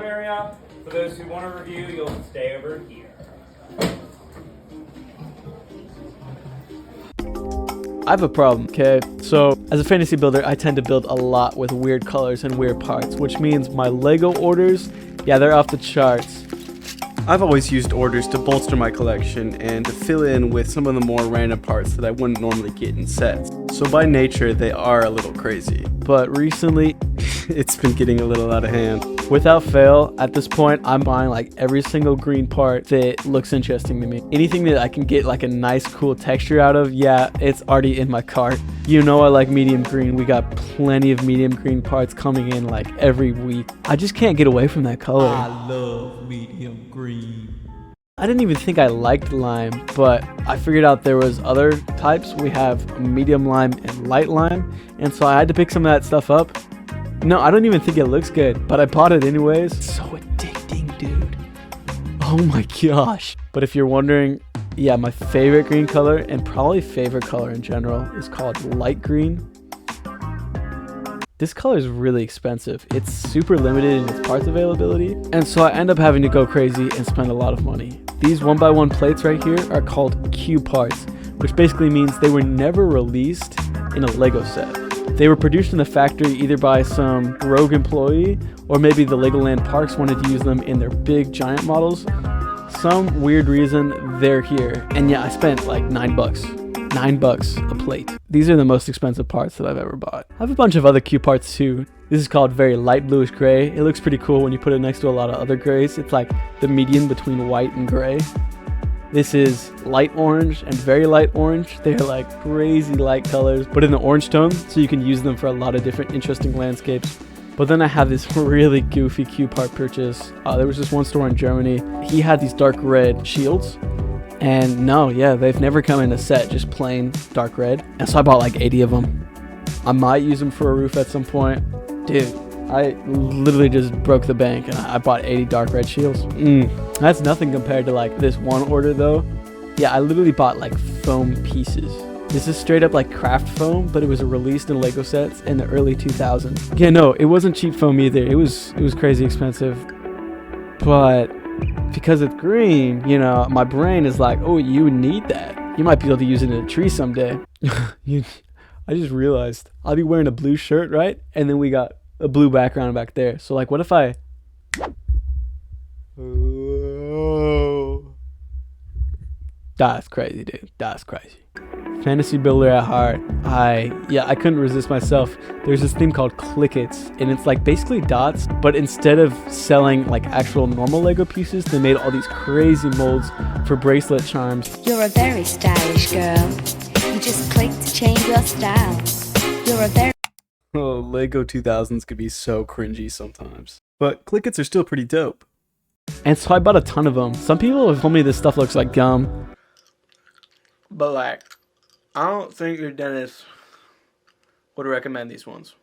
area. For those who want to review, you'll stay over here. I have a problem, okay? So, as a fantasy builder, I tend to build a lot with weird colors and weird parts, which means my Lego orders, yeah, they're off the charts. I've always used orders to bolster my collection and to fill in with some of the more random parts that I wouldn't normally get in sets. So by nature, they are a little crazy. But recently, it's been getting a little out of hand. Without fail, at this point, I'm buying like every single green part that looks interesting to me. Anything that I can get like a nice cool texture out of, yeah, it's already in my cart. You know I like medium green. We got plenty of medium green parts coming in like every week. I just can't get away from that color. I love medium green. I didn't even think I liked lime, but I figured out there was other types. We have medium lime and light lime, and so I had to pick some of that stuff up. No, I don't even think it looks good, but I bought it anyways. So addicting, dude. Oh my gosh. But if you're wondering, yeah, my favorite green color, and probably favorite color in general, is called light green. This color is really expensive. It's super limited in its parts availability, and so I end up having to go crazy and spend a lot of money. These 1x1 plates right here are called Q parts, which basically means they were never released in a Lego set. They were produced in the factory either by some rogue employee, or maybe the Legoland Parks wanted to use them in their big giant models. Some weird reason they're here, and yeah, I spent like $9 a plate. These are the most expensive parts that I've ever bought. I have a bunch of other Q parts too. This is called very light bluish gray. It looks pretty cool when you put it next to a lot of other grays. It's like the median between white and gray. This is light orange and very light orange. They're like crazy light colors, but in the orange tone, so you can use them for a lot of different interesting landscapes. But then I have this really goofy Q part purchase. There was this one store in Germany. He had these dark red shields. And no, yeah, they've never come in a set, just plain dark red. And so I bought like 80 of them. I might use them for a roof at some point. Dude, I literally just broke the bank and I bought 80 dark red shields. That's nothing compared to like this one order though. Yeah, I literally bought like foam pieces. This is straight up like craft foam, but it was released in Lego sets in the early 2000s. Yeah, no, it wasn't cheap foam either. It was crazy expensive. But because it's green, you know, my brain is like, oh, you need that. You might be able to use it in a tree someday. I just realized I'll be wearing a blue shirt, right? And then we got a blue background back there. So like, what if I... Oh. That's crazy, dude. That's crazy. Fantasy builder at heart. I couldn't resist myself. There's this thing called Clickets, and it's like basically dots, but instead of selling like actual normal Lego pieces, they made all these crazy molds for bracelet charms. You're a very stylish girl. You just click to change your style. You're a very... Oh, Lego 2000s could be so cringy sometimes. But Clickets are still pretty dope. And so I bought a ton of them. Some people have told me this stuff looks like gum. But like, I don't think your dentist would recommend these ones.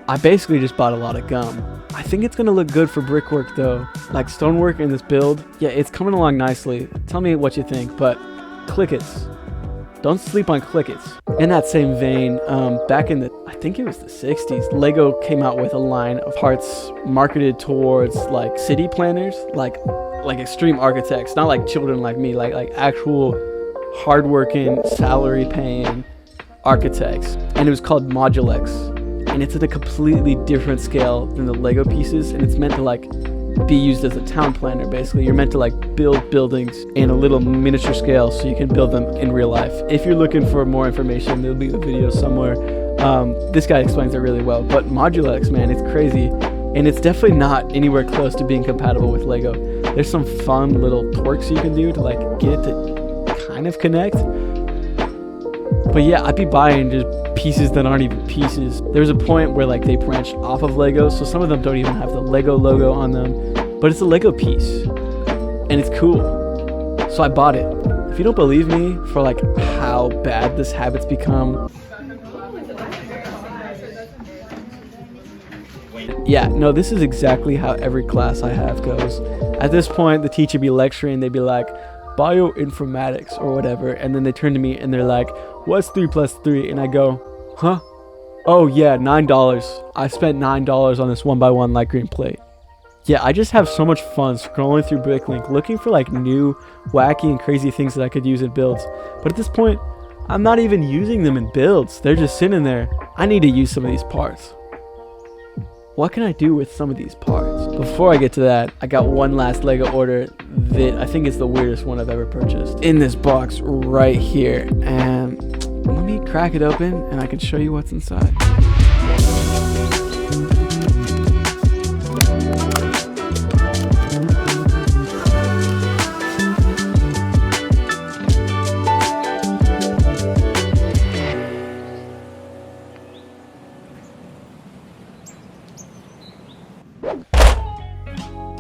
I basically just bought a lot of gum. I think it's gonna look good for brickwork though. Like stonework in this build, yeah, it's coming along nicely. Tell me what you think, but Clickets. Don't sleep on Clickets. In that same vein, back in I think it was the 60s, Lego came out with a line of parts marketed towards like city planners, like extreme architects, not like children like me, like actual hardworking, salary-paying architects, and it was called Modulex, and it's at a completely different scale than the Lego pieces, and it's meant to like be used as a town planner. Basically, you're meant to like build buildings in a little miniature scale so you can build them in real life. If you're looking for more information, there'll be a video somewhere. This guy explains it really well, but Modulex, man, it's crazy, and it's definitely not anywhere close to being compatible with Lego. There's some fun little twerks you can do to like get it to kind of connect. But yeah, I'd be buying just pieces that aren't even pieces. There's a point where like they branch off of Lego, so some of them don't even have the Lego logo on them, but it's a Lego piece and it's cool, so I bought it. If you don't believe me for like how bad this habit's become, yeah, no, this is exactly how every class I have goes. At this point, the teacher be lecturing, they'd be like, bioinformatics or whatever, and then they turn to me and they're like, what's 3 plus 3? And I go, huh? Oh yeah, $9. I spent $9 on this 1x1 light green plate. Yeah, I just have so much fun scrolling through Bricklink looking for like new, wacky, and crazy things that I could use in builds. But at this point, I'm not even using them in builds. They're just sitting there. I need to use some of these parts. What can I do with some of these parts? Before I get to that, I got one last Lego order that I think is the weirdest one I've ever purchased. In this box right here. And let me crack it open and I can show you what's inside.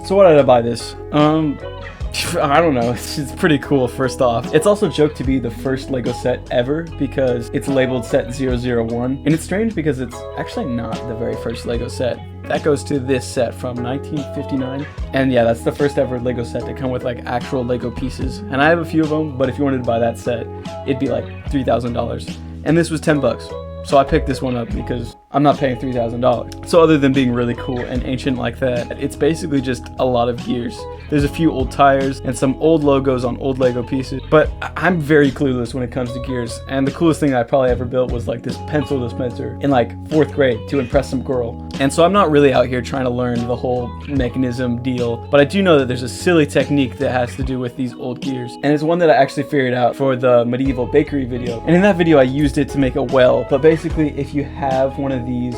So why did I buy this? I don't know, it's pretty cool first off. It's also joked to be the first Lego set ever because it's labeled set 001. And it's strange because it's actually not the very first Lego set. That goes to this set from 1959. And yeah, that's the first ever Lego set to come with like actual Lego pieces. And I have a few of them, but if you wanted to buy that set, it'd be like $3,000. And this was 10 bucks. So I picked this one up because I'm not paying $3,000. So other than being really cool and ancient like that, it's basically just a lot of gears. There's a few old tires and some old logos on old Lego pieces, but I'm very clueless when it comes to gears. And the coolest thing I probably ever built was like this pencil dispenser in like 4th grade to impress some girl. And so I'm not really out here trying to learn the whole mechanism deal, but I do know that there's a silly technique that has to do with these old gears. And it's one that I actually figured out for the medieval bakery video. And in that video, I used it to make a well, but basically if you have one of these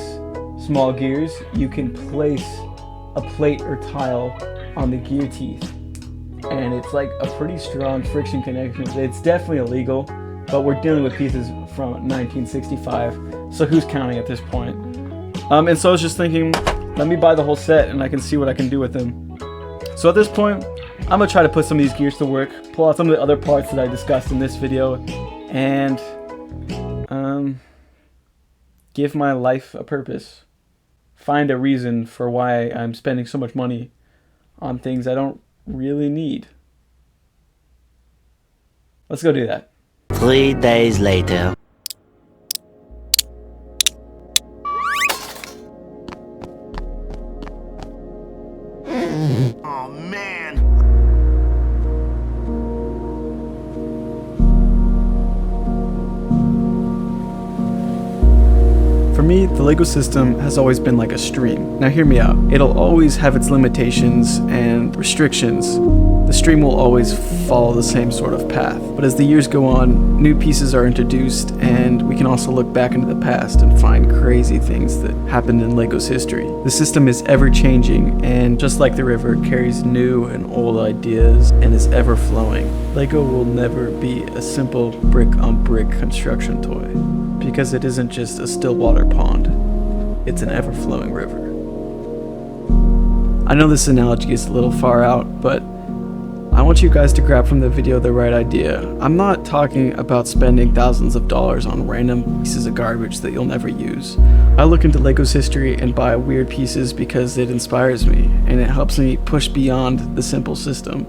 small gears, you can place a plate or tile on the gear teeth, and it's like a pretty strong friction connection. It's definitely illegal, but we're dealing with pieces from 1965, so who's counting at this point? And so I was just thinking, let me buy the whole set and I can see what I can do with them. So at this point, I'm gonna try to put some of these gears to work, pull out some of the other parts that I discussed in this video, and give my life a purpose. Find a reason for why I'm spending so much money on things I don't really need. Let's go do that. 3 days later. Oh man. For me, the Lego system has always been like a stream. Now hear me out. It'll always have its limitations and restrictions. The stream will always follow the same sort of path. But as the years go on, new pieces are introduced, and we can also look back into the past and find crazy things that happened in Lego's history. The system is ever changing, and just like the river, it carries new and old ideas and is ever flowing. Lego will never be a simple brick on brick construction toy, because it isn't just a still water pond, it's an ever-flowing river. I know this analogy is a little far out, but I want you guys to grab from the video the right idea. I'm not talking about spending thousands of dollars on random pieces of garbage that you'll never use. I look into Lego's history and buy weird pieces because it inspires me, and it helps me push beyond the simple system.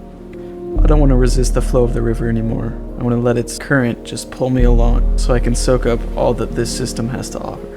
I don't want to resist the flow of the river anymore. I want to let its current just pull me along so I can soak up all that this system has to offer.